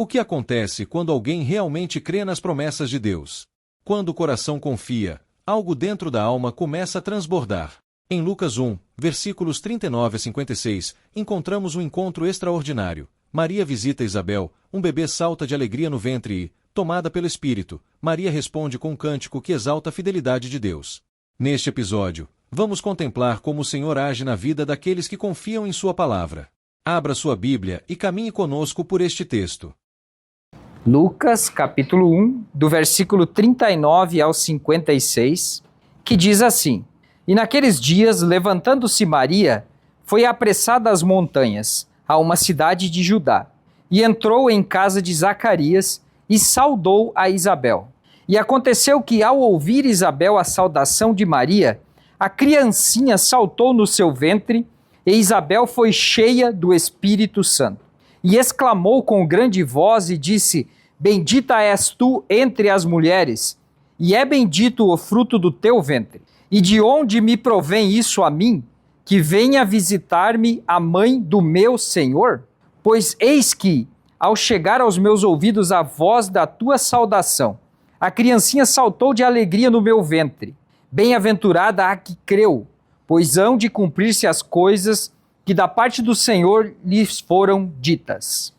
O que acontece quando alguém realmente crê nas promessas de Deus? Quando o coração confia, algo dentro da alma começa a transbordar. Em Lucas 1, versículos 39 a 56, encontramos um encontro extraordinário. Maria visita Isabel, um bebê salta de alegria no ventre e, tomada pelo Espírito, Maria responde com um cântico que exalta a fidelidade de Deus. Neste episódio, vamos contemplar como o Senhor age na vida daqueles que confiam em sua palavra. Abra sua Bíblia e caminhe conosco por este texto. Lucas, capítulo 1, do versículo 39 ao 56, que diz assim: E naqueles dias, levantando-se Maria, foi apressada às montanhas, a uma cidade de Judá, e entrou em casa de Zacarias e saudou a Isabel. E aconteceu que, ao ouvir Isabel a saudação de Maria, a criancinha saltou no seu ventre, e Isabel foi cheia do Espírito Santo. E exclamou com grande voz e disse: Bendita és tu entre as mulheres, e é bendito o fruto do teu ventre. E de onde me provém isso a mim, que venha visitar-me a mãe do meu Senhor? Pois eis que, ao chegar aos meus ouvidos a voz da tua saudação, a criancinha saltou de alegria no meu ventre. Bem-aventurada a que creu, pois hão de cumprir-se as coisas que da parte do Senhor lhes foram ditas.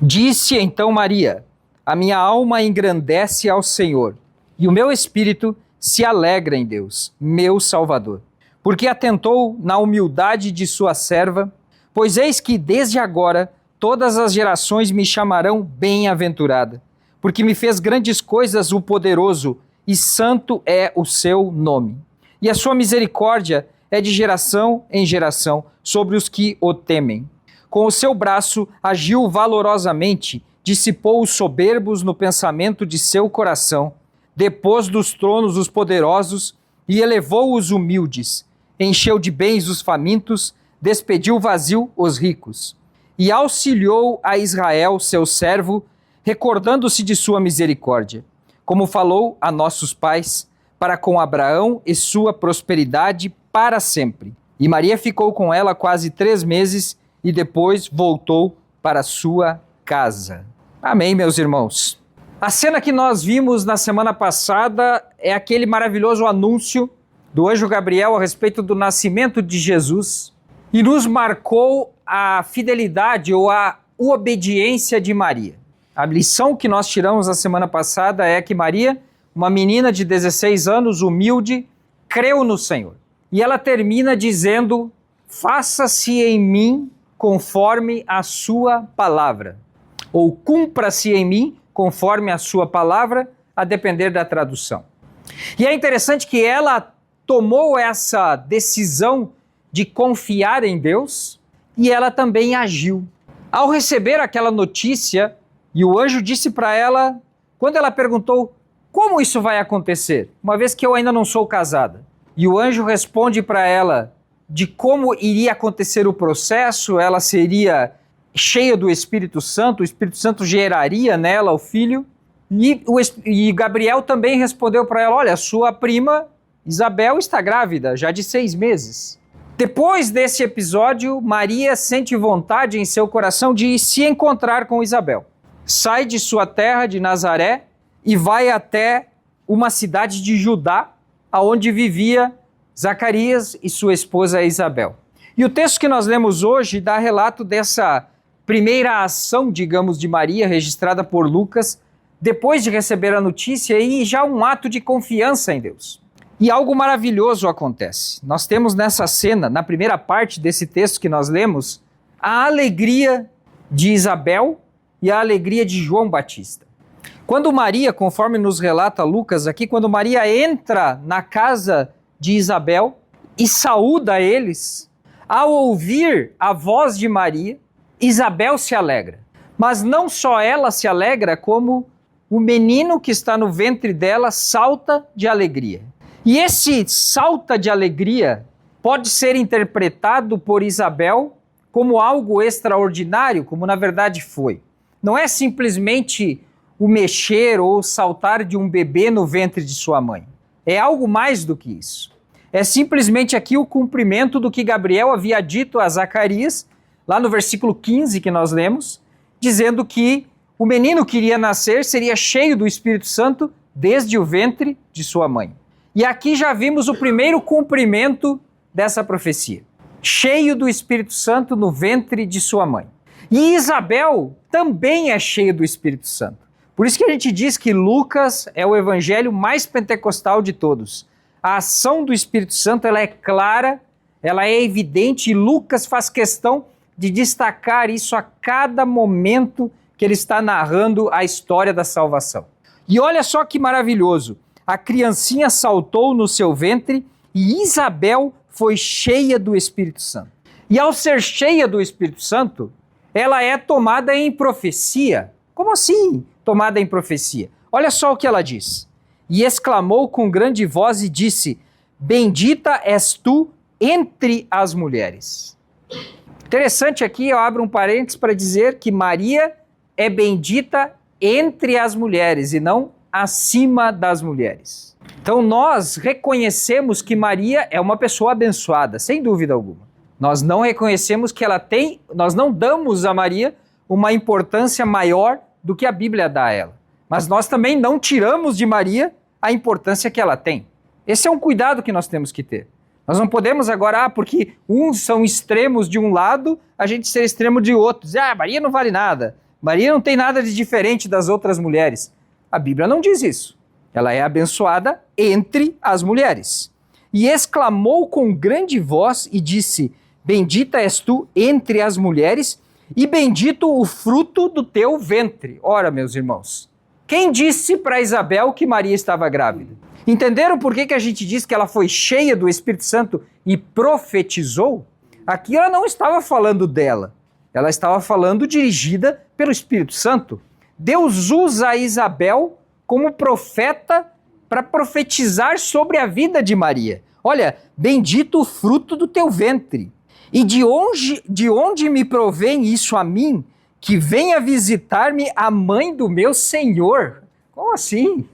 Disse então Maria: A minha alma engrandece ao Senhor, e o meu espírito se alegra em Deus, meu Salvador, porque atentou na humildade de sua serva, pois eis que desde agora todas as gerações me chamarão bem-aventurada, porque me fez grandes coisas o poderoso, e santo é o seu nome. E a sua misericórdia é de geração em geração sobre os que o temem. Com o seu braço agiu valorosamente, dissipou os soberbos no pensamento de seu coração, depôs dos tronos os poderosos e elevou os humildes, encheu de bens os famintos, despediu vazio os ricos. E auxiliou a Israel, seu servo, recordando-se de sua misericórdia, como falou a nossos pais, para com Abraão e sua prosperidade para sempre. E Maria ficou com ela quase 3 meses e depois voltou para sua casa. Amém, meus irmãos. A cena que nós vimos na semana passada é aquele maravilhoso anúncio do anjo Gabriel a respeito do nascimento de Jesus e nos marcou a fidelidade ou a obediência de Maria. A lição que nós tiramos na semana passada é que Maria, uma menina de 16 anos, humilde, creu no Senhor. E ela termina dizendo: faça-se em mim conforme a sua palavra. Ou cumpra-se em mim conforme a sua palavra, a depender da tradução. E é interessante que ela tomou essa decisão de confiar em Deus e ela também agiu. Ao receber aquela notícia, e o anjo disse para ela, quando ela perguntou: como isso vai acontecer, uma vez que eu ainda não sou casada? E o anjo responde para ela de como iria acontecer o processo, ela seria cheia do Espírito Santo, o Espírito Santo geraria nela o filho, e Gabriel também respondeu para ela: olha, sua prima Isabel está grávida, já de 6 meses. Depois desse episódio, Maria sente vontade em seu coração de se encontrar com Isabel. Sai de sua terra, de Nazaré, e vai até uma cidade de Judá, onde vivia Zacarias e sua esposa Isabel. E o texto que nós lemos hoje dá relato dessa primeira ação, digamos, de Maria, registrada por Lucas, depois de receber a notícia e já um ato de confiança em Deus. E algo maravilhoso acontece. Nós temos nessa cena, na primeira parte desse texto que nós lemos, a alegria de Isabel e a alegria de João Batista. Quando Maria, conforme nos relata Lucas aqui, quando Maria entra na casa de Isabel e saúda eles, ao ouvir a voz de Maria, Isabel se alegra. Mas não só ela se alegra, como o menino que está no ventre dela salta de alegria. E esse salta de alegria pode ser interpretado por Isabel como algo extraordinário, como na verdade foi. Não é simplesmente o mexer ou saltar de um bebê no ventre de sua mãe. É algo mais do que isso. É simplesmente aqui o cumprimento do que Gabriel havia dito a Zacarias, lá no versículo 15 que nós lemos, dizendo que o menino que iria nascer seria cheio do Espírito Santo desde o ventre de sua mãe. E aqui já vimos o primeiro cumprimento dessa profecia. Cheio do Espírito Santo no ventre de sua mãe. E Isabel também é cheia do Espírito Santo. Por isso que a gente diz que Lucas é o evangelho mais pentecostal de todos. A ação do Espírito Santo ela é clara, ela é evidente e Lucas faz questão de destacar isso a cada momento que ele está narrando a história da salvação. E olha só que maravilhoso, a criancinha saltou no seu ventre e Isabel foi cheia do Espírito Santo. E ao ser cheia do Espírito Santo, ela é tomada em profecia. Como assim tomada em profecia? Olha só o que ela diz. E exclamou com grande voz e disse: bendita és tu entre as mulheres. Interessante aqui, eu abro um parênteses para dizer que Maria é bendita entre as mulheres e não acima das mulheres. Então nós reconhecemos que Maria é uma pessoa abençoada, sem dúvida alguma. Nós não reconhecemos que ela tem, nós não damos a Maria uma importância maior do que a Bíblia dá a ela. Mas nós também não tiramos de Maria a importância que ela tem. Esse é um cuidado que nós temos que ter. Nós não podemos agora, porque uns são extremos de um lado, a gente ser extremo de outro. Dizer, Maria não vale nada. Maria não tem nada de diferente das outras mulheres. A Bíblia não diz isso. Ela é abençoada entre as mulheres. E exclamou com grande voz e disse: bendita és tu entre as mulheres e bendito o fruto do teu ventre. Ora, meus irmãos, quem disse para Isabel que Maria estava grávida? Entenderam por que a gente diz que ela foi cheia do Espírito Santo e profetizou? Aqui ela não estava falando dela. Ela estava falando dirigida pelo Espírito Santo. Deus usa Isabel como profeta para profetizar sobre a vida de Maria. Olha, bendito o fruto do teu ventre. E de onde me provém isso a mim, que venha visitar-me a mãe do meu Senhor? Como assim?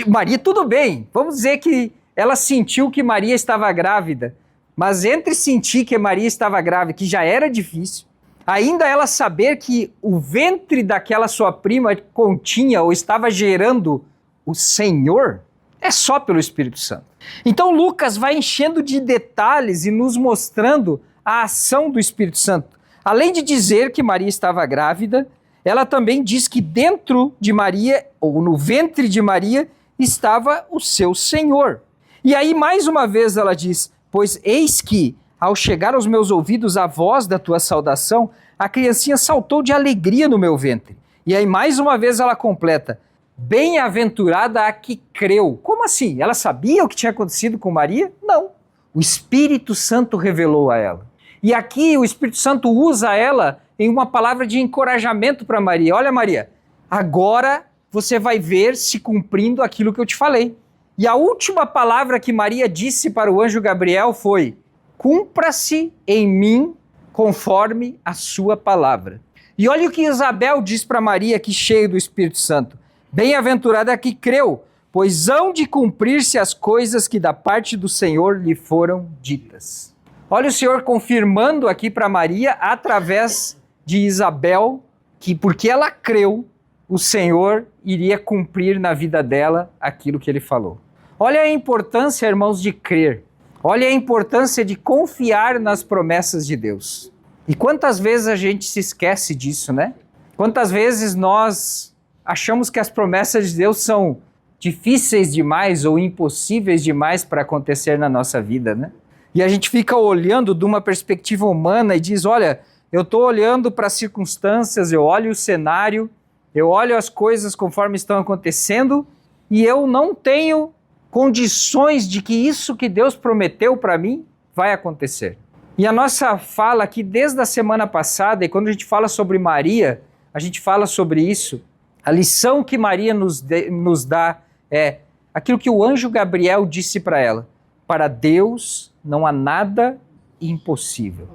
Maria, tudo bem, vamos dizer que ela sentiu que Maria estava grávida, mas entre sentir que Maria estava grávida, que já era difícil, ainda ela saber que o ventre daquela sua prima continha ou estava gerando o Senhor, é só pelo Espírito Santo. Então Lucas vai enchendo de detalhes e nos mostrando a ação do Espírito Santo. Além de dizer que Maria estava grávida, ela também diz que dentro de Maria, ou no ventre de Maria, estava o seu Senhor. E aí, mais uma vez, ela diz: pois eis que, ao chegar aos meus ouvidos a voz da tua saudação, a criancinha saltou de alegria no meu ventre. E aí, mais uma vez, ela completa: bem-aventurada a que creu. Como assim? Ela sabia o que tinha acontecido com Maria? Não. O Espírito Santo revelou a ela. E aqui o Espírito Santo usa ela em uma palavra de encorajamento para Maria. Olha, Maria, agora você vai ver se cumprindo aquilo que eu te falei. E a última palavra que Maria disse para o anjo Gabriel foi: cumpra-se em mim conforme a sua palavra. E olha o que Isabel diz para Maria, aqui cheio do Espírito Santo: bem-aventurada a que creu, pois hão de cumprir-se as coisas que da parte do Senhor lhe foram ditas. Olha o Senhor confirmando aqui para Maria, através de Isabel, que porque ela creu, o Senhor iria cumprir na vida dela aquilo que ele falou. Olha a importância, irmãos, de crer. Olha a importância de confiar nas promessas de Deus. E quantas vezes a gente se esquece disso, né? Quantas vezes nós achamos que as promessas de Deus são difíceis demais ou impossíveis demais para acontecer na nossa vida, né? E a gente fica olhando de uma perspectiva humana e diz: olha, eu estou olhando para as circunstâncias, eu olho o cenário, eu olho as coisas conforme estão acontecendo e eu não tenho condições de que isso que Deus prometeu para mim vai acontecer. E a nossa fala aqui desde a semana passada, e quando a gente fala sobre Maria, a gente fala sobre isso, a lição que Maria nos dá é aquilo que o anjo Gabriel disse para ela: para Deus não há nada impossível.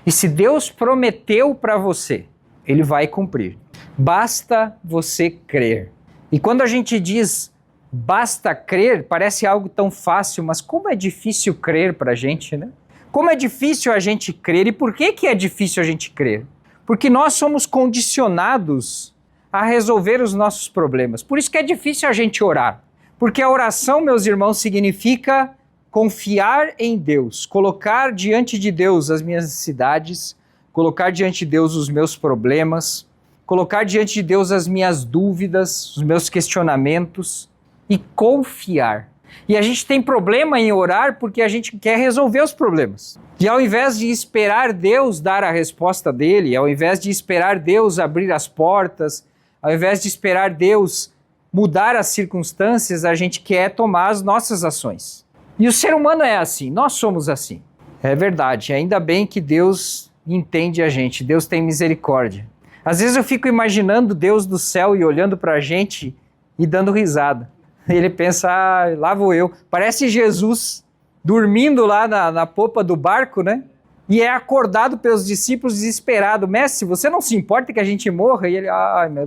E se Deus prometeu para você, Ele vai cumprir. Basta você crer. E quando a gente diz basta crer, parece algo tão fácil, mas como é difícil crer para a gente, né? Como é difícil a gente crer. E por que é difícil a gente crer? Porque nós somos condicionados a resolver os nossos problemas. Por isso que é difícil a gente orar. Porque a oração, meus irmãos, significa confiar em Deus, colocar diante de Deus as minhas necessidades, colocar diante de Deus os meus problemas, colocar diante de Deus as minhas dúvidas, os meus questionamentos e confiar. E a gente tem problema em orar porque a gente quer resolver os problemas. E ao invés de esperar Deus dar a resposta dele, ao invés de esperar Deus abrir as portas, ao invés de esperar Deus mudar as circunstâncias, a gente quer tomar as nossas ações. E o ser humano é assim, nós somos assim. É verdade, ainda bem que Deus entende a gente, Deus tem misericórdia. Às vezes eu fico imaginando Deus do céu e olhando para a gente e dando risada. Ele pensa, lá vou eu. Parece Jesus dormindo lá na popa do barco, né? E é acordado pelos discípulos desesperado. Mestre, você não se importa que a gente morra? E ele,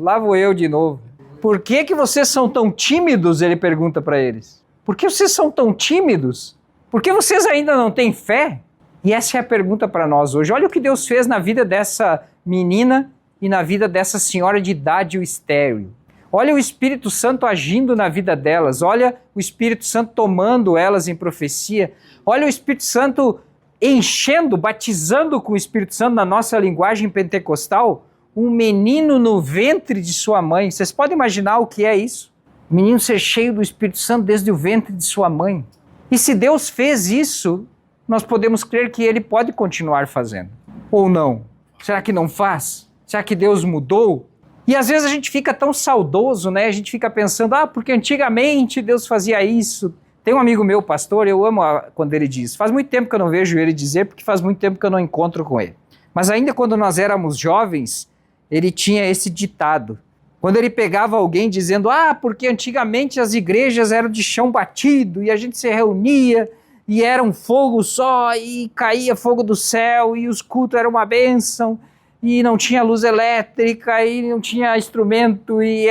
lá vou eu de novo. Por que vocês são tão tímidos? Ele pergunta para eles. Por que vocês são tão tímidos? Por que vocês ainda não têm fé? E essa é a pergunta para nós hoje. Olha o que Deus fez na vida dessa menina e na vida dessa senhora de idade estéril. Olha o Espírito Santo agindo na vida delas. Olha o Espírito Santo tomando elas em profecia. Olha o Espírito Santo enchendo, batizando com o Espírito Santo na nossa linguagem pentecostal, um menino no ventre de sua mãe. Vocês podem imaginar o que é isso? O menino ser cheio do Espírito Santo desde o ventre de sua mãe. E se Deus fez isso, nós podemos crer que Ele pode continuar fazendo. Ou não? Será que não faz? Será que Deus mudou? E às vezes a gente fica tão saudoso, né? A gente fica pensando, porque antigamente Deus fazia isso. Tem um amigo meu, pastor, eu amo quando ele diz. Faz muito tempo que eu não vejo ele dizer, porque faz muito tempo que eu não encontro com ele. Mas ainda quando nós éramos jovens, ele tinha esse ditado. Quando ele pegava alguém dizendo, porque antigamente as igrejas eram de chão batido e a gente se reunia e era um fogo só e caía fogo do céu e os cultos eram uma bênção e não tinha luz elétrica e não tinha instrumento e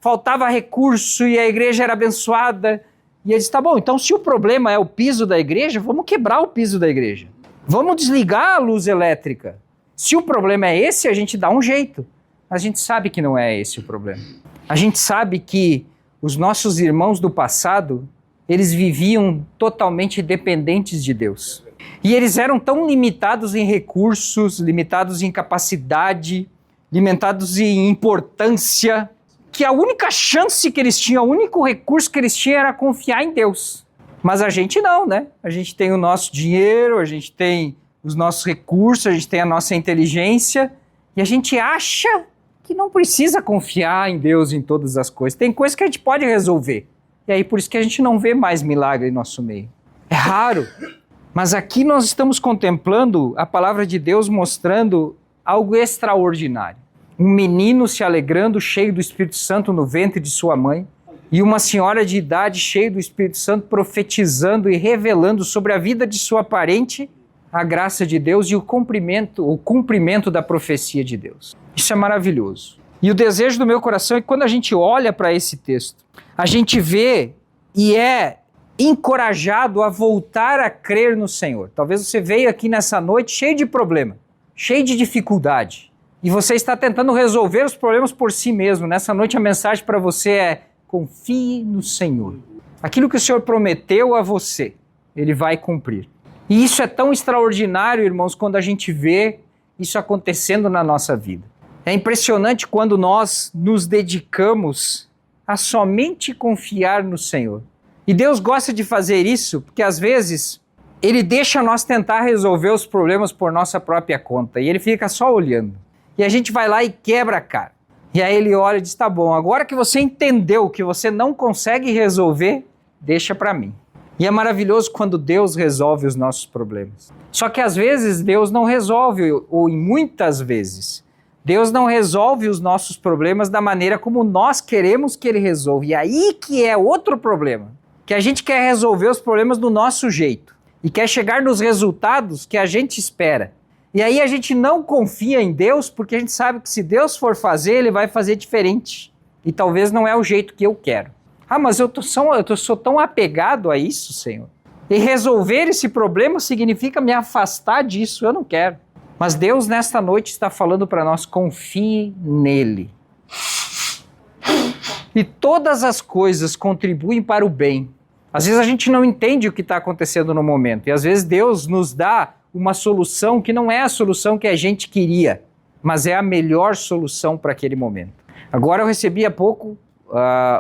faltava recurso e a igreja era abençoada. E ele disse, tá bom, então se o problema é o piso da igreja, vamos quebrar o piso da igreja. Vamos desligar a luz elétrica. Se o problema é esse, a gente dá um jeito. A gente sabe que não é esse o problema. A gente sabe que os nossos irmãos do passado, eles viviam totalmente dependentes de Deus. E eles eram tão limitados em recursos, limitados em capacidade, limitados em importância, que a única chance que eles tinham, o único recurso que eles tinham era confiar em Deus. Mas a gente não, né? A gente tem o nosso dinheiro, a gente tem os nossos recursos, a gente tem a nossa inteligência, e a gente acha que não precisa confiar em Deus em todas as coisas. Tem coisas que a gente pode resolver. E aí por isso que a gente não vê mais milagre em nosso meio. É raro. Mas aqui nós estamos contemplando a palavra de Deus mostrando algo extraordinário. Um menino se alegrando, cheio do Espírito Santo no ventre de sua mãe, e uma senhora de idade cheia do Espírito Santo profetizando e revelando sobre a vida de sua parente a graça de Deus e o cumprimento da profecia de Deus. Isso é maravilhoso. E o desejo do meu coração é que quando a gente olha para esse texto, a gente vê e é encorajado a voltar a crer no Senhor. Talvez você veio aqui nessa noite cheio de problema, cheio de dificuldade, e você está tentando resolver os problemas por si mesmo. Nessa noite a mensagem para você é: confie no Senhor. Aquilo que o Senhor prometeu a você, Ele vai cumprir. E isso é tão extraordinário, irmãos, quando a gente vê isso acontecendo na nossa vida. É impressionante quando nós nos dedicamos a somente confiar no Senhor. E Deus gosta de fazer isso porque, às vezes, Ele deixa nós tentar resolver os problemas por nossa própria conta. E Ele fica só olhando. E a gente vai lá e quebra a cara. E aí Ele olha e diz, tá bom, agora que você entendeu que você não consegue resolver, deixa para mim. E é maravilhoso quando Deus resolve os nossos problemas. Só que às vezes Deus não resolve, ou em muitas vezes, Deus não resolve os nossos problemas da maneira como nós queremos que Ele resolva. E aí que é outro problema. Que a gente quer resolver os problemas do nosso jeito. E quer chegar nos resultados que a gente espera. E aí a gente não confia em Deus porque a gente sabe que se Deus for fazer, Ele vai fazer diferente. E talvez não é o jeito que eu quero. Mas eu sou tão apegado a isso, Senhor. E resolver esse problema significa me afastar disso, eu não quero. Mas Deus nesta noite está falando para nós, confie nele. E todas as coisas contribuem para o bem. Às vezes a gente não entende o que está acontecendo no momento. E às vezes Deus nos dá uma solução que não é a solução que a gente queria, mas é a melhor solução para aquele momento. Agora eu recebi há pouco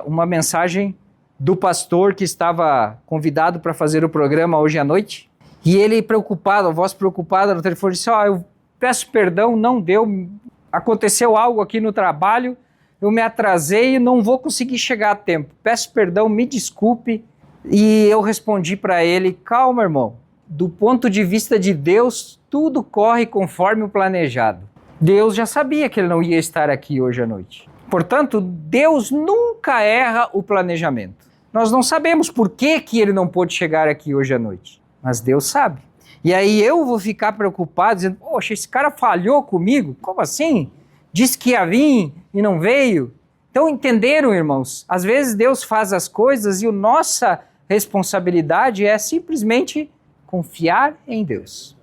uma mensagem do pastor que estava convidado para fazer o programa hoje à noite. E ele preocupado, a voz preocupada no telefone, disse, eu peço perdão, não deu, aconteceu algo aqui no trabalho, eu me atrasei e não vou conseguir chegar a tempo. Peço perdão, me desculpe. E eu respondi para ele, calma, irmão, do ponto de vista de Deus, tudo corre conforme o planejado. Deus já sabia que ele não ia estar aqui hoje à noite. Portanto, Deus nunca erra o planejamento. Nós não sabemos por que ele não pôde chegar aqui hoje à noite, mas Deus sabe. E aí eu vou ficar preocupado, dizendo, poxa, esse cara falhou comigo? Como assim? Disse que ia vir e não veio? Então entenderam, irmãos? Às vezes Deus faz as coisas e a nossa responsabilidade é simplesmente confiar em Deus.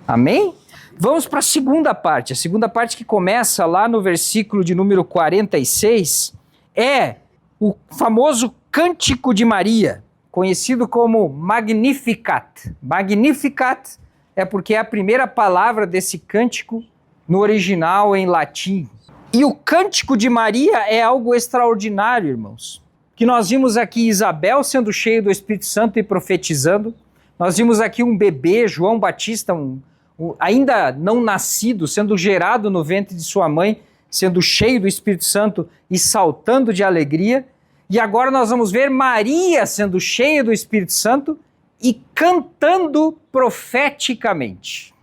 Amém? Vamos para a segunda parte. A segunda parte que começa lá no versículo de número 46 é o famoso Cântico de Maria, conhecido como Magnificat. Magnificat é porque é a primeira palavra desse cântico no original em latim. E o Cântico de Maria é algo extraordinário, irmãos. Que nós vimos aqui Isabel sendo cheia do Espírito Santo e profetizando. Nós vimos aqui um bebê, João Batista, ainda não nascido, sendo gerado no ventre de sua mãe, sendo cheio do Espírito Santo e saltando de alegria. E agora nós vamos ver Maria sendo cheia do Espírito Santo e cantando profeticamente.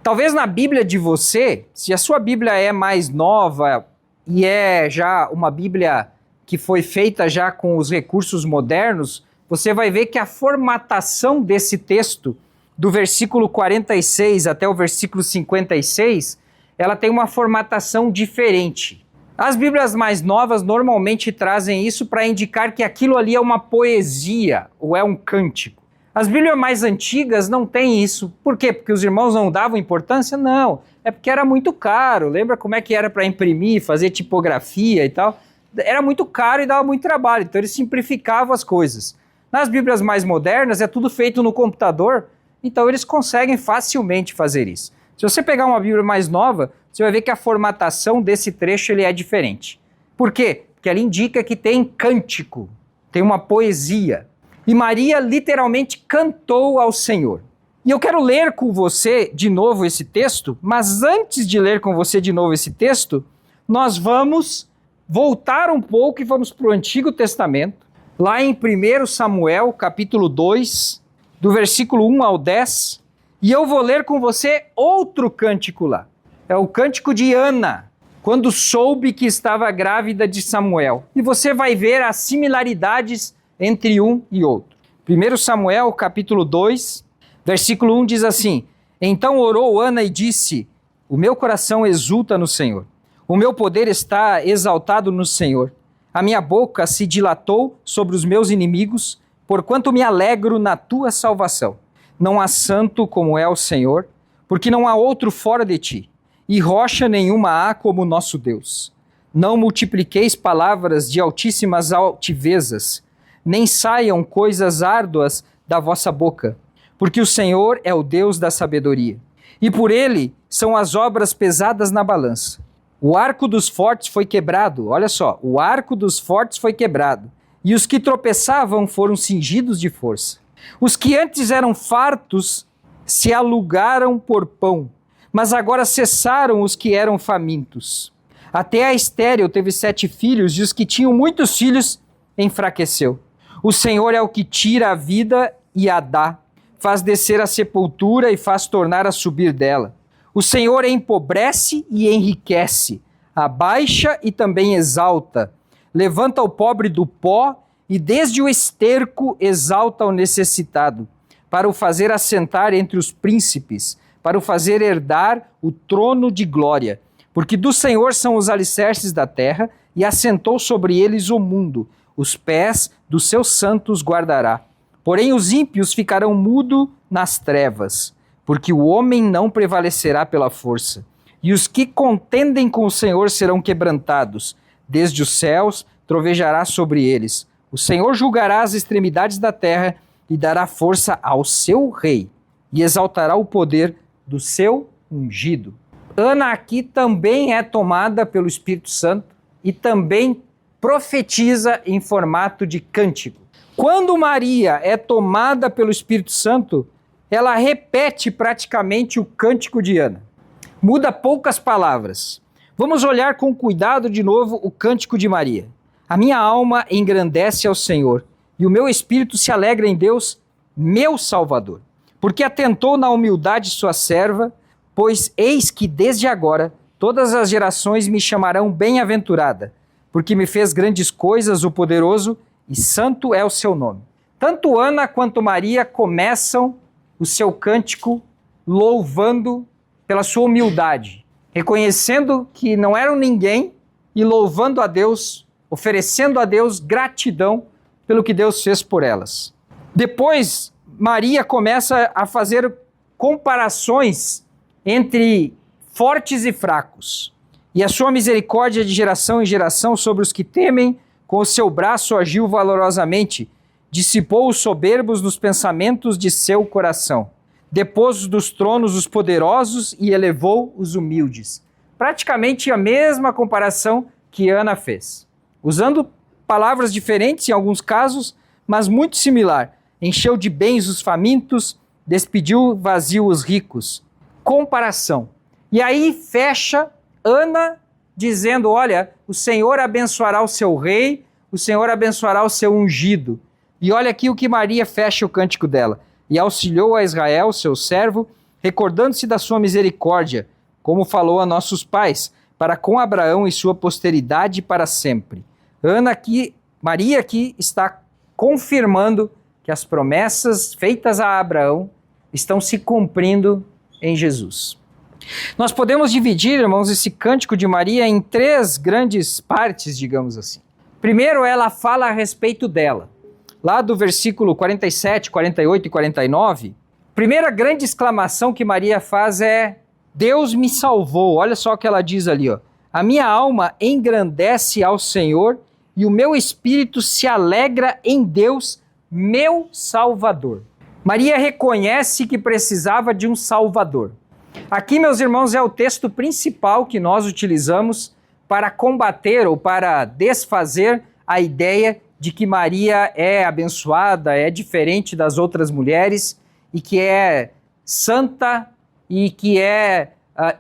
Talvez na Bíblia de você, se a sua Bíblia é mais nova e é já uma Bíblia que foi feita já com os recursos modernos, você vai ver que a formatação desse texto, do versículo 46 até o versículo 56, ela tem uma formatação diferente. As Bíblias mais novas normalmente trazem isso para indicar que aquilo ali é uma poesia ou é um cântico. As Bíblias mais antigas não têm isso. Por quê? Porque os irmãos não davam importância? Não. É porque era muito caro. Lembra como é que era para imprimir, fazer tipografia e tal? Era muito caro e dava muito trabalho. Então eles simplificavam as coisas. Nas Bíblias mais modernas é tudo feito no computador, então eles conseguem facilmente fazer isso. Se você pegar uma Bíblia mais nova, você vai ver que a formatação desse trecho ele é diferente. Por quê? Porque ela indica que tem cântico, tem uma poesia. E Maria literalmente cantou ao Senhor. E eu quero ler com você de novo esse texto, mas antes de ler com você de novo esse texto, nós vamos voltar um pouco e vamos para o Antigo Testamento, lá em 1 Samuel, capítulo 2, do versículo 1 ao 10, e eu vou ler com você outro cântico lá. É o cântico de Ana, quando soube que estava grávida de Samuel. E você vai ver as similaridades entre um e outro. 1 Samuel, capítulo 2, versículo 1 diz assim: Então orou Ana e disse, o meu coração exulta no Senhor, o meu poder está exaltado no Senhor. A minha boca se dilatou sobre os meus inimigos, porquanto me alegro na tua salvação. Não há santo como é o Senhor, porque não há outro fora de ti, e rocha nenhuma há como nosso Deus. Não multipliqueis palavras de altíssimas altivezas, nem saiam coisas árduas da vossa boca, porque o Senhor é o Deus da sabedoria, e por ele são as obras pesadas na balança. O arco dos fortes foi quebrado, olha só, o arco dos fortes foi quebrado, e os que tropeçavam foram cingidos de força. Os que antes eram fartos se alugaram por pão, mas agora cessaram os que eram famintos. Até a estéril teve 7 filhos, e os que tinham muitos filhos enfraqueceu. O Senhor é o que tira a vida e a dá, faz descer a sepultura e faz tornar a subir dela. O Senhor empobrece e enriquece, abaixa e também exalta, levanta o pobre do pó e desde o esterco exalta o necessitado, para o fazer assentar entre os príncipes, para o fazer herdar o trono de glória. Porque do Senhor são os alicerces da terra, e assentou sobre eles o mundo, os pés dos seus santos guardará. Porém os ímpios ficarão mudos nas trevas, porque o homem não prevalecerá pela força. E os que contendem com o Senhor serão quebrantados. desde os céus, trovejará sobre eles. O Senhor julgará as extremidades da terra e dará força ao seu rei e exaltará o poder do seu ungido. Ana aqui também é tomada pelo Espírito Santo e também profetiza em formato de cântico. Quando Maria é tomada pelo Espírito Santo, ela repete praticamente o cântico de Ana. Muda poucas palavras. Vamos olhar com cuidado de novo o cântico de Maria. A minha alma engrandece ao Senhor, e o meu espírito se alegra em Deus, meu Salvador. Porque atentou na humildade sua serva, pois eis que desde agora todas as gerações me chamarão bem-aventurada, porque me fez grandes coisas o poderoso, e santo é o seu nome. Tanto Ana quanto Maria começam o seu cântico louvando pela sua humildade, reconhecendo que não eram ninguém e louvando a Deus, oferecendo a Deus gratidão pelo que Deus fez por elas. Depois, Maria começa a fazer comparações entre fortes e fracos. E a sua misericórdia de geração em geração sobre os que temem, com o seu braço agiu valorosamente, dissipou os soberbos nos pensamentos de seu coração. Depôs dos tronos os poderosos e elevou os humildes. Praticamente a mesma comparação que Ana fez. Usando palavras diferentes em alguns casos, mas muito similar. Encheu de bens os famintos, despediu vazio os ricos. Comparação. E aí fecha Ana dizendo, olha, o Senhor abençoará o seu rei, o Senhor abençoará o seu ungido. E olha aqui o que Maria fecha o cântico dela. E auxiliou a Israel, seu servo, recordando-se da sua misericórdia, como falou a nossos pais, para com Abraão e sua posteridade para sempre. Maria aqui está confirmando que as promessas feitas a Abraão estão se cumprindo em Jesus. Nós podemos dividir, irmãos, esse cântico de Maria em 3 grandes partes, digamos assim. Primeiro, ela fala a respeito dela. Lá do versículo 47, 48 e 49, a primeira grande exclamação que Maria faz é: Deus me salvou. Olha só o que ela diz ali, ó. A minha alma engrandece ao Senhor e o meu espírito se alegra em Deus, meu Salvador. Maria reconhece que precisava de um Salvador. Aqui, meus irmãos, é o texto principal que nós utilizamos para combater ou para desfazer a ideia de que Maria é abençoada, é diferente das outras mulheres e que é santa e que é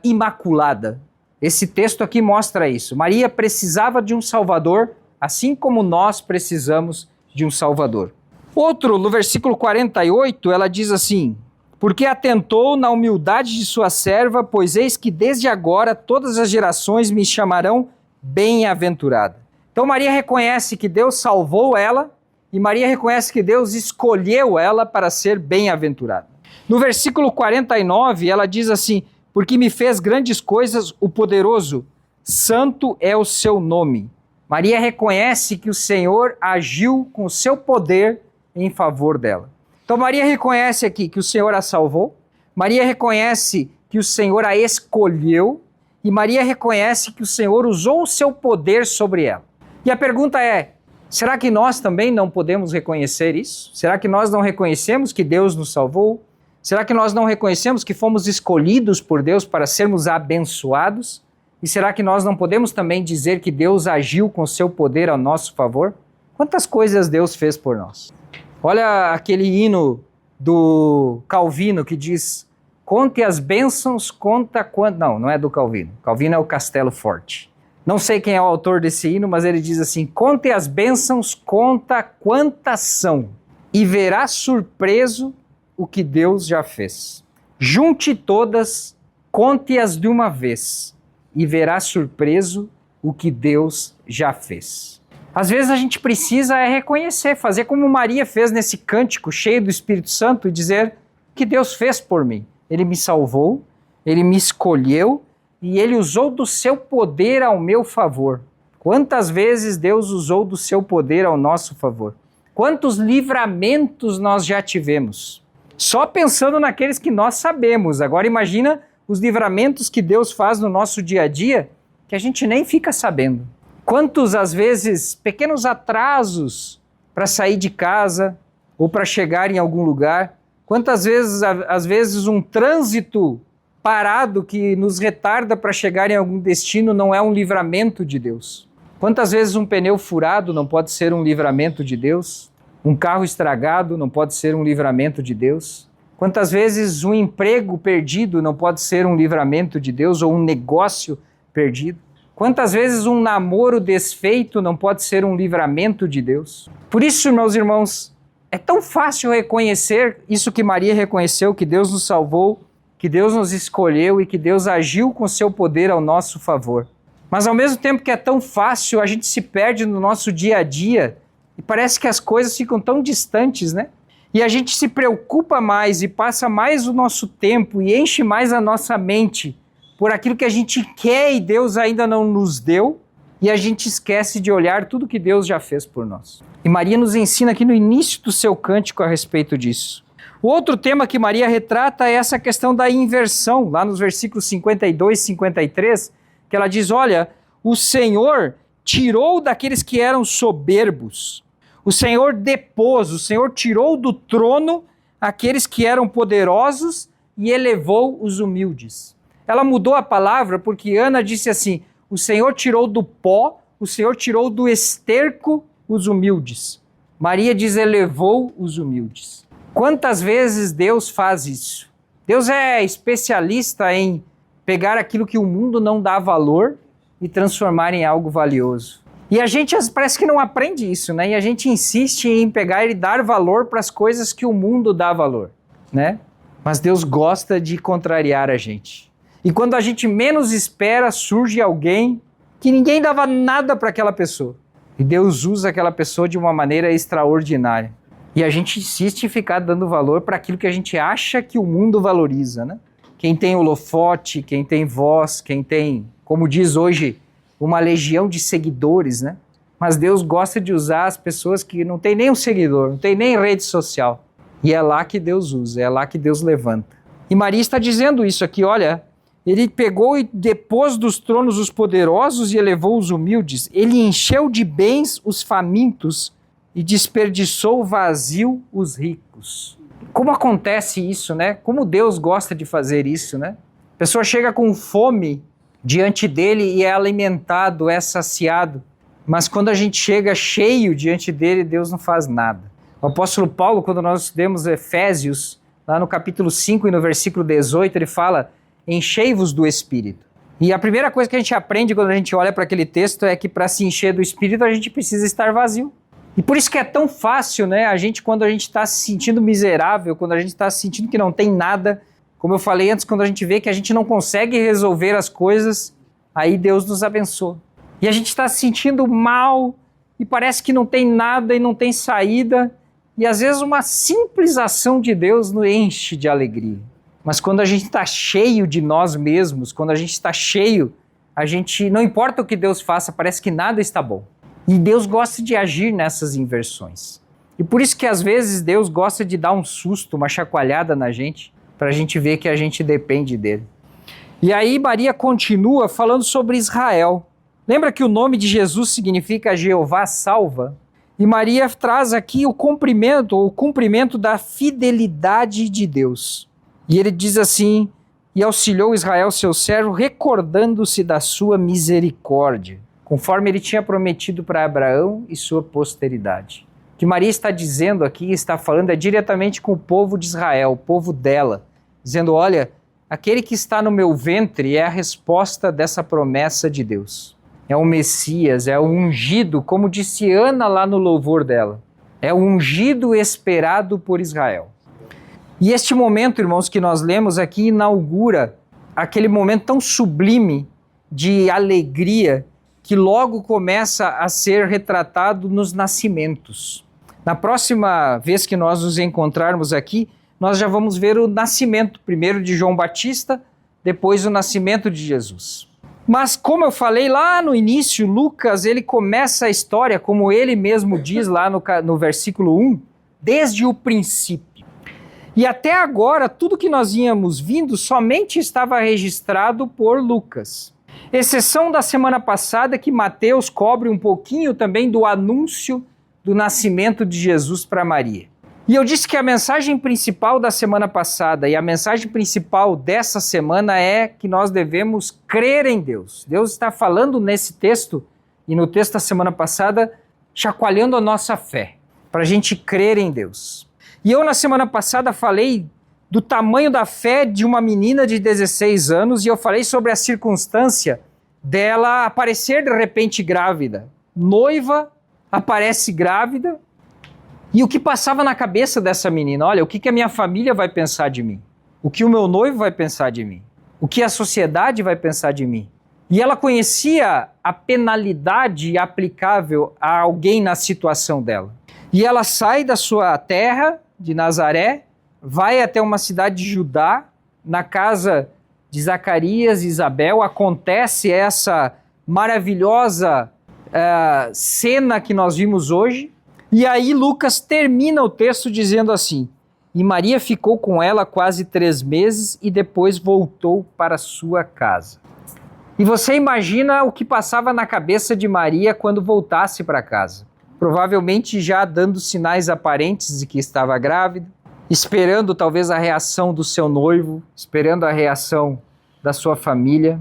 imaculada. Esse texto aqui mostra isso. Maria precisava de um Salvador, assim como nós precisamos de um Salvador. Outro, no versículo 48, ela diz assim: porque atentou na humildade de sua serva, pois eis que desde agora todas as gerações me chamarão bem-aventurada. Então Maria reconhece que Deus salvou ela e Maria reconhece que Deus escolheu ela para ser bem-aventurada. No versículo 49, ela diz assim: porque me fez grandes coisas o poderoso, santo é o seu nome. Maria reconhece que o Senhor agiu com o seu poder em favor dela. Então Maria reconhece aqui que o Senhor a salvou, Maria reconhece que o Senhor a escolheu e Maria reconhece que o Senhor usou o seu poder sobre ela. E a pergunta é, será que nós também não podemos reconhecer isso? Será que nós não reconhecemos que Deus nos salvou? Será que nós não reconhecemos que fomos escolhidos por Deus para sermos abençoados? E será que nós não podemos também dizer que Deus agiu com seu poder ao nosso favor? Quantas coisas Deus fez por nós? Olha aquele hino do Calvino que diz: conte as bênçãos, conta quanto... Não é do Calvino. Calvino é o Castelo Forte. Não sei quem é o autor desse hino, mas ele diz assim: conte as bênçãos, conta quantas são, e verá surpreso o que Deus já fez. Junte todas, conte-as de uma vez, e verá surpreso o que Deus já fez. Às vezes a gente precisa reconhecer, fazer como Maria fez nesse cântico cheio do Espírito Santo e dizer que Deus fez por mim. Ele me salvou, Ele me escolheu e Ele usou do seu poder ao meu favor. Quantas vezes Deus usou do seu poder ao nosso favor? Quantos livramentos nós já tivemos? Só pensando naqueles que nós sabemos. Agora imagina os livramentos que Deus faz no nosso dia a dia que a gente nem fica sabendo. Quantos, às vezes, pequenos atrasos para sair de casa ou para chegar em algum lugar? Quantas vezes, às vezes, um trânsito parado que nos retarda para chegar em algum destino não é um livramento de Deus? Quantas vezes um pneu furado não pode ser um livramento de Deus? Um carro estragado não pode ser um livramento de Deus? Quantas vezes um emprego perdido não pode ser um livramento de Deus ou um negócio perdido? Quantas vezes um namoro desfeito não pode ser um livramento de Deus? Por isso, meus irmãos, é tão fácil reconhecer isso que Maria reconheceu, que Deus nos salvou, que Deus nos escolheu e que Deus agiu com seu poder ao nosso favor. Mas ao mesmo tempo que é tão fácil, a gente se perde no nosso dia a dia e parece que as coisas ficam tão distantes, né? E a gente se preocupa mais e passa mais o nosso tempo e enche mais a nossa mente por aquilo que a gente quer e Deus ainda não nos deu, e a gente esquece de olhar tudo que Deus já fez por nós. E Maria nos ensina aqui no início do seu cântico a respeito disso. O outro tema que Maria retrata é essa questão da inversão, lá nos versículos 52 e 53, que ela diz, olha, o Senhor tirou daqueles que eram soberbos, o Senhor depôs, o Senhor tirou do trono aqueles que eram poderosos e elevou os humildes. Ela mudou a palavra porque Ana disse assim, o Senhor tirou do pó, o Senhor tirou do esterco os humildes. Maria diz, elevou os humildes. Quantas vezes Deus faz isso? Deus é especialista em pegar aquilo que o mundo não dá valor e transformar em algo valioso. E a gente parece que não aprende isso, né? E a gente insiste em pegar e dar valor para as coisas que o mundo dá valor, né? Mas Deus gosta de contrariar a gente. E quando a gente menos espera, surge alguém que ninguém dava nada para aquela pessoa. E Deus usa aquela pessoa de uma maneira extraordinária. E a gente insiste em ficar dando valor para aquilo que a gente acha que o mundo valoriza, né? Quem tem holofote, quem tem voz, quem tem, como diz hoje, uma legião de seguidores, né? Mas Deus gosta de usar as pessoas que não tem nem um seguidor, não tem nem rede social. E é lá que Deus usa, é lá que Deus levanta. E Maria está dizendo isso aqui, olha, ele pegou e depôs dos tronos os poderosos e elevou os humildes. Ele encheu de bens os famintos e desperdiçou vazio os ricos. Como acontece isso, né? Como Deus gosta de fazer isso, né? A pessoa chega com fome diante dele e é alimentado, é saciado. Mas quando a gente chega cheio diante dele, Deus não faz nada. O apóstolo Paulo, quando nós lemos Efésios, lá no capítulo 5 e no versículo 18, ele fala, enchei-vos do Espírito. E a primeira coisa que a gente aprende quando a gente olha para aquele texto é que para se encher do Espírito a gente precisa estar vazio. E por isso que é tão fácil, né? Quando a gente está se sentindo miserável, quando a gente está se sentindo que não tem nada, como eu falei antes, quando a gente vê que a gente não consegue resolver as coisas, aí Deus nos abençoa. E a gente está se sentindo mal e parece que não tem nada e não tem saída. E às vezes uma simples ação de Deus nos enche de alegria. Mas quando a gente está cheio de nós mesmos, quando a gente está cheio, não importa o que Deus faça, parece que nada está bom. E Deus gosta de agir nessas inversões. E por isso que às vezes Deus gosta de dar um susto, uma chacoalhada na gente, para a gente ver que a gente depende dele. E aí Maria continua falando sobre Israel. Lembra que o nome de Jesus significa Jeová salva? E Maria traz aqui o cumprimento da fidelidade de Deus. E ele diz assim, e auxiliou Israel, seu servo, recordando-se da sua misericórdia, conforme ele tinha prometido para Abraão e sua posteridade. O que Maria está dizendo aqui, está falando, é diretamente com o povo de Israel, o povo dela, dizendo, olha, aquele que está no meu ventre é a resposta dessa promessa de Deus. É o Messias, é o ungido, como disse Ana lá no louvor dela. É o ungido esperado por Israel. E este momento, irmãos, que nós lemos aqui, inaugura aquele momento tão sublime de alegria que logo começa a ser retratado nos nascimentos. Na próxima vez que nós nos encontrarmos aqui, nós já vamos ver o nascimento, primeiro de João Batista, depois o nascimento de Jesus. Mas como eu falei lá no início, Lucas, ele começa a história, como ele mesmo diz lá no versículo 1, desde o princípio. E até agora, tudo que nós íamos vindo somente estava registrado por Lucas. Exceção da semana passada, que Mateus cobre um pouquinho também do anúncio do nascimento de Jesus para Maria. E eu disse que a mensagem principal da semana passada e a mensagem principal dessa semana é que nós devemos crer em Deus. Deus está falando nesse texto e no texto da semana passada, chacoalhando a nossa fé, para a gente crer em Deus. E eu na semana passada falei do tamanho da fé de uma menina de 16 anos e eu falei sobre a circunstância dela aparecer de repente grávida. Noiva, aparece grávida. E o que passava na cabeça dessa menina? Olha, o que a minha família vai pensar de mim? O que o meu noivo vai pensar de mim? O que a sociedade vai pensar de mim? E ela conhecia a penalidade aplicável a alguém na situação dela. E ela sai da sua terra, de Nazaré, vai até uma cidade de Judá, na casa de Zacarias e Isabel, acontece essa maravilhosa cena que nós vimos hoje. E aí Lucas termina o texto dizendo assim: e Maria ficou com ela quase 3 meses e depois voltou para sua casa. E você imagina o que passava na cabeça de Maria quando voltasse para casa. Provavelmente já dando sinais aparentes de que estava grávida, esperando talvez a reação do seu noivo, esperando a reação da sua família.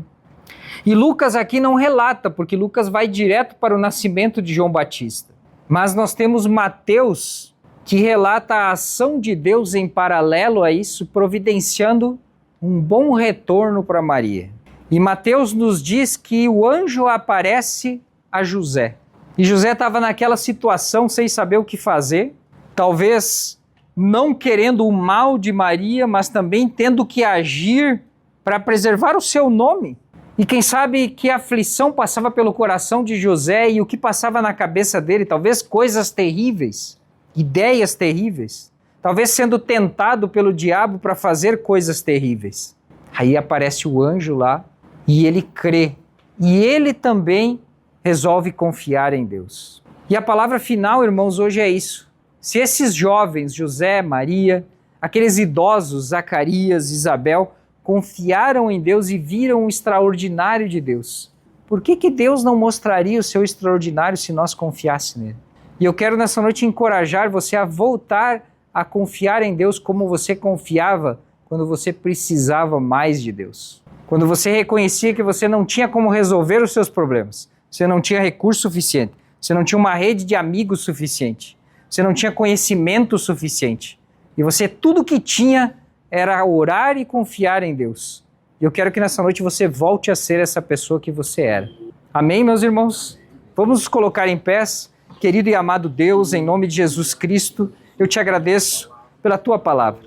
E Lucas aqui não relata, porque Lucas vai direto para o nascimento de João Batista. Mas nós temos Mateus, que relata a ação de Deus em paralelo a isso, providenciando um bom retorno para Maria. E Mateus nos diz que o anjo aparece a José. E José estava naquela situação sem saber o que fazer, talvez não querendo o mal de Maria, mas também tendo que agir para preservar o seu nome. E quem sabe que aflição passava pelo coração de José e o que passava na cabeça dele, talvez coisas terríveis, ideias terríveis, talvez sendo tentado pelo diabo para fazer coisas terríveis. Aí aparece o anjo lá e ele crê. E ele também resolve confiar em Deus. E a palavra final, irmãos, hoje é isso. Se esses jovens, José, Maria, aqueles idosos, Zacarias, Isabel, confiaram em Deus e viram o extraordinário de Deus, por que Deus não mostraria o seu extraordinário se nós confiássemos nele? E eu quero nessa noite encorajar você a voltar a confiar em Deus como você confiava quando você precisava mais de Deus. Quando você reconhecia que você não tinha como resolver os seus problemas, você não tinha recurso suficiente, você não tinha uma rede de amigos suficiente, você não tinha conhecimento suficiente. E você, tudo que tinha era orar e confiar em Deus. E eu quero que nessa noite você volte a ser essa pessoa que você era. Amém, meus irmãos? Vamos nos colocar em pés. Querido e amado Deus, em nome de Jesus Cristo, eu te agradeço pela tua palavra.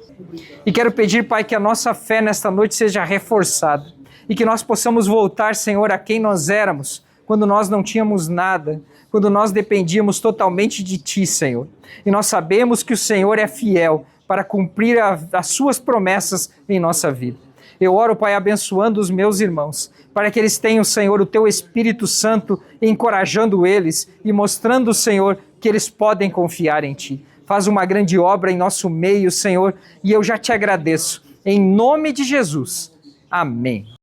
E quero pedir, Pai, que a nossa fé nesta noite seja reforçada e que nós possamos voltar, Senhor, a quem nós éramos quando nós não tínhamos nada, quando nós dependíamos totalmente de Ti, Senhor. E nós sabemos que o Senhor é fiel para cumprir as suas promessas em nossa vida. Eu oro, Pai, abençoando os meus irmãos, para que eles tenham, Senhor, o Teu Espírito Santo encorajando eles e mostrando, Senhor, que eles podem confiar em Ti. Faz uma grande obra em nosso meio, Senhor, e eu já te agradeço. Em nome de Jesus. Amém.